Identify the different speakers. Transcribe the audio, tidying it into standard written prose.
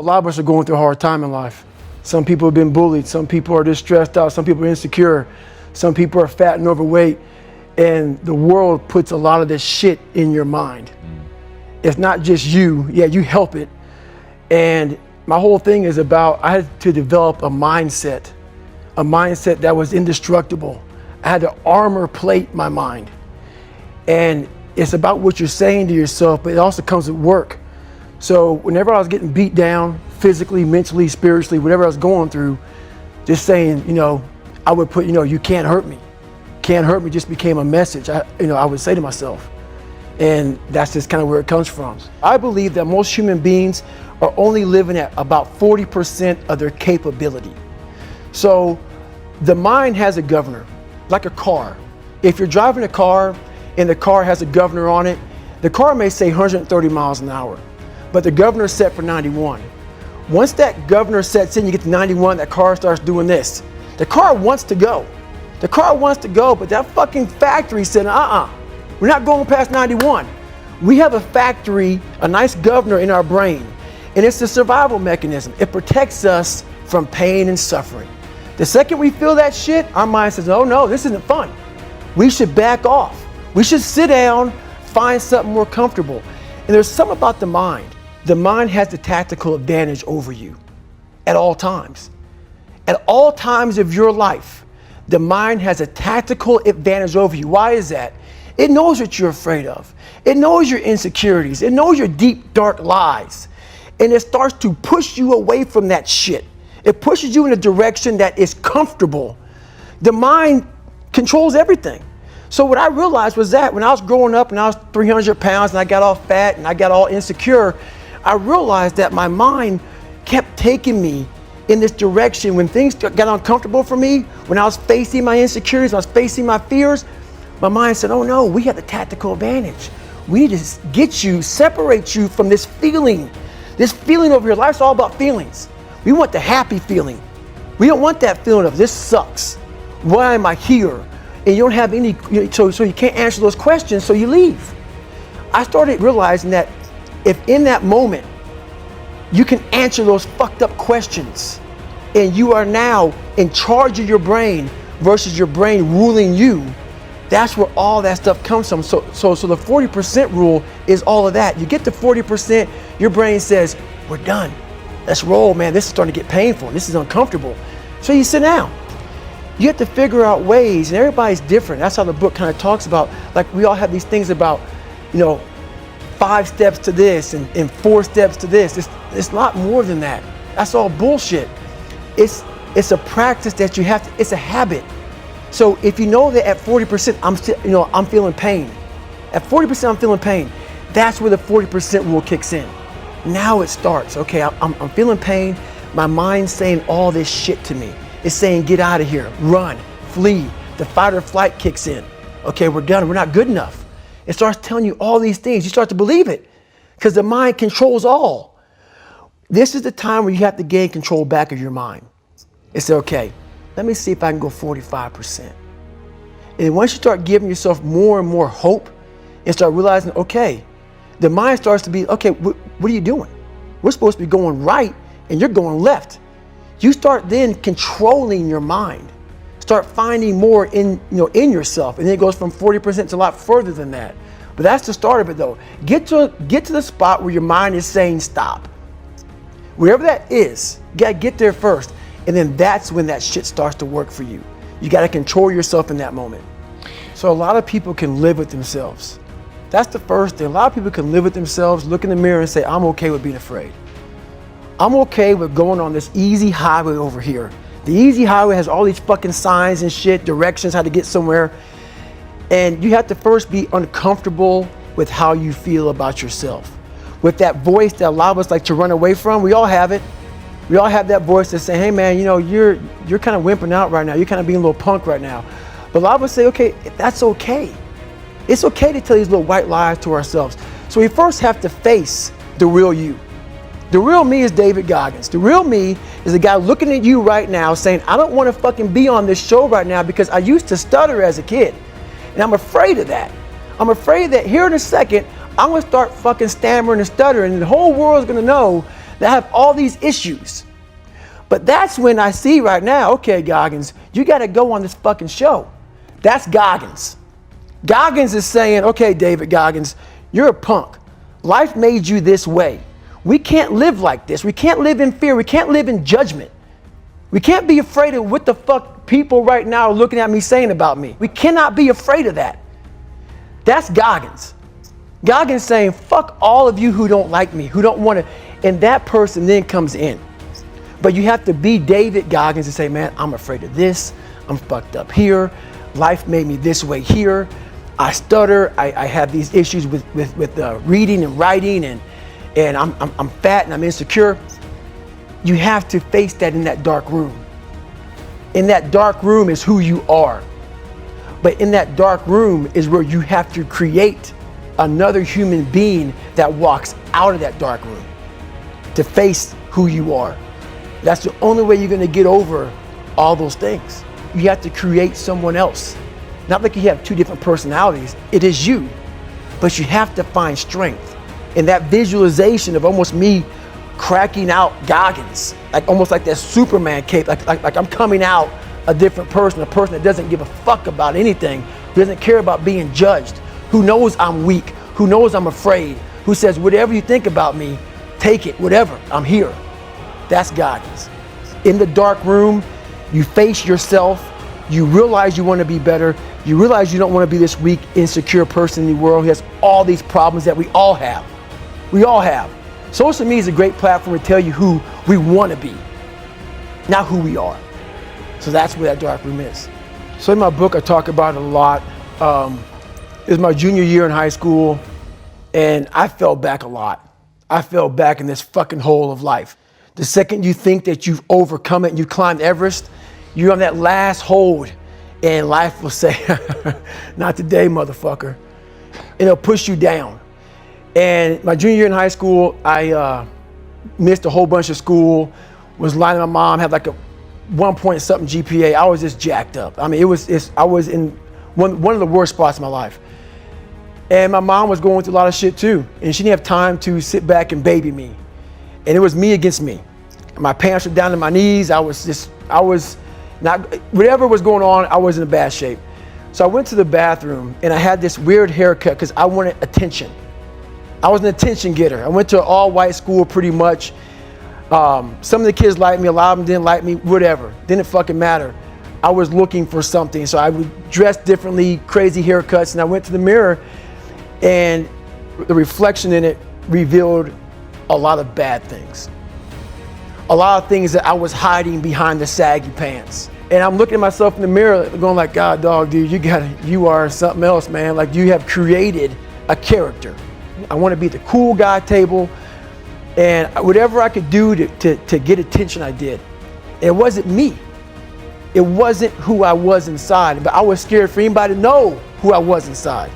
Speaker 1: lot of us are going through a hard time in life. Some people have been bullied. Some people are just stressed out. Some people are insecure. Some people are fat and overweight. And the world puts a lot of this shit in your mind. It's not just you. Yeah, you help it. And my whole thing is about, I had to develop a mindset that was indestructible. I had to armor plate my mind. And it's about what you're saying to yourself, but it also comes with work. So whenever I was getting beat down, physically, mentally, spiritually, whatever I was going through, just saying, I would put, you can't hurt me. Can't hurt me just became a message, I would say to myself. And that's just kind of where it comes from. I believe that most human beings are only living at about 40% of their capability. So the mind has a governor, like a car. If you're driving a car and the car has a governor on it, the car may say 130 miles an hour, but the governor's set for 91. Once that governor sets in, you get to 91, that car starts doing this. The car wants to go. The car wants to go, but that fucking factory said, we're not going past 91. We have a factory, a nice governor in our brain, and it's a survival mechanism. It protects us from pain and suffering. The second we feel that shit, our mind says, oh no, this isn't fun. We should back off. We should sit down, find something more comfortable. And there's something about the mind. The mind has the tactical advantage over you at all times. At all times of your life, the mind has a tactical advantage over you. Why is that? It knows what you're afraid of. It knows your insecurities. It knows your deep, dark lies. And it starts to push you away from that shit. It pushes you in a direction that is comfortable. The mind controls everything. So what I realized was that when I was growing up and I was 300 pounds and I got all fat and I got all insecure, I realized that my mind kept taking me in this direction. When things got uncomfortable for me, when I was facing my insecurities, when I was facing my fears, my mind said, oh no, we have the tactical advantage. We need to get you, separate you from this feeling over here. Life's all about feelings. We want the happy feeling. We don't want that feeling of this sucks. Why am I here? And you don't have any, so you can't answer those questions, so you leave. I started realizing that if in that moment you can answer those fucked up questions and you are now in charge of your brain versus your brain ruling you, that's where all that stuff comes from. So the 40% rule is all of that. You get to 40%, your brain says, we're done. Let's roll, man. This is starting to get painful. This is uncomfortable. So you sit down. You have to figure out ways, and everybody's different. That's how the book kind of talks about, like we all have these things about, 5 steps to this and 4 steps to this. It's a lot more than that. That's all bullshit. It's a practice that you have to, it's a habit. So if you know that at 40%, I'm feeling pain. At 40%, I'm feeling pain. That's where the 40% rule kicks in. Now it starts. Okay, I'm feeling pain. My mind's saying all this shit to me. It's saying, get out of here, run, flee. The fight or flight kicks in. Okay, we're done. We're not good enough. It starts telling you all these things. You start to believe it because the mind controls all. This is the time where you have to gain control back of your mind. It's okay. Let me see if I can go 45%. And once you start giving yourself more and more hope and start realizing, okay, the mind starts to be, okay, what are you doing? We're supposed to be going right and you're going left. You start then controlling your mind. Start finding more in yourself. And then it goes from 40% to a lot further than that. But that's the start of it though. Get to the spot where your mind is saying stop. Wherever that is, you gotta get there first. And then that's when that shit starts to work for you. You gotta control yourself in that moment. So a lot of people can live with themselves. That's the first thing. A lot of people can live with themselves, look in the mirror and say, I'm okay with being afraid. I'm okay with going on this easy highway over here. The easy highway has all these fucking signs and shit, directions, how to get somewhere. And you have to first be uncomfortable with how you feel about yourself. With that voice that a lot of us like to run away from, we all have it. We all have that voice that say, hey man, you're kind of wimping out right now. You're kind of being a little punk right now. But a lot of us say, okay, that's okay. It's okay to tell these little white lies to ourselves. So we first have to face the real you. The real me is David Goggins. The real me is the guy looking at you right now saying, I don't want to fucking be on this show right now because I used to stutter as a kid. And I'm afraid of that. I'm afraid that here in a second, I'm going to start fucking stammering and stuttering and the whole world's going to know that have all these issues. But that's when I see right now, okay, Goggins, you got to go on this fucking show. That's Goggins. Goggins is saying, okay, David Goggins, you're a punk. Life made you this way. We can't live like this. We can't live in fear. We can't live in judgment. We can't be afraid of what the fuck people right now are looking at me saying about me. We cannot be afraid of that. That's Goggins. Goggins saying, fuck all of you who don't like me, who don't want to, and that person then comes in. But you have to be David Goggins and say, man, I'm afraid of this. I'm fucked up here. Life made me this way here. I stutter. I have these issues with reading and writing, and I'm fat and I'm insecure. You have to face that in that dark room. In that dark room is who you are. But in that dark room is where you have to create another human being that walks out of that dark room to face who you are. That's the only way you're gonna get over all those things. You have to create someone else. Not like you have two different personalities, it is you. But you have to find strength. In that visualization of almost me cracking out Goggins, like almost like that Superman cape, like I'm coming out a different person, a person that doesn't give a fuck about anything, who doesn't care about being judged, who knows I'm weak, who knows I'm afraid, who says, whatever you think about me, take it, whatever, I'm here. That's Goggins. In the dark room, you face yourself, you realize you want to be better, you realize you don't want to be this weak, insecure person in the world who has all these problems that we all have. We all have. Social media is a great platform to tell you who we want to be, not who we are. So that's where that dark room is. So in my book, I talk about it a lot. It was my junior year in high school, and I fell back a lot. I fell back in this fucking hole of life. The second you think that you've overcome it and you climbed Everest, you're on that last hold, and life will say, not today, motherfucker. And it'll push you down. And my junior year in high school, I missed a whole bunch of school, was lying to my mom, had like a 1 point something GPA. I was just jacked up. I mean, I was in one of the worst spots in my life. And my mom was going through a lot of shit too. And she didn't have time to sit back and baby me. And it was me against me. My pants were down to my knees. I was not, whatever was going on, I was in a bad shape. So I went to the bathroom and I had this weird haircut because I wanted attention. I was an attention getter. I went to an all white school pretty much. Some of the kids liked me, a lot of them didn't like me, whatever. Didn't fucking matter. I was looking for something. So I would dress differently, crazy haircuts, and I went to the mirror and the reflection in it revealed a lot of bad things. A lot of things that I was hiding behind the saggy pants. And I'm looking at myself in the mirror going like, God, dog, dude, you are something else, man. Like you have created a character. I want to be at the cool guy table, and whatever I could do to get attention, I did. It wasn't me. It wasn't who I was inside, but I was scared for anybody to know who I was inside.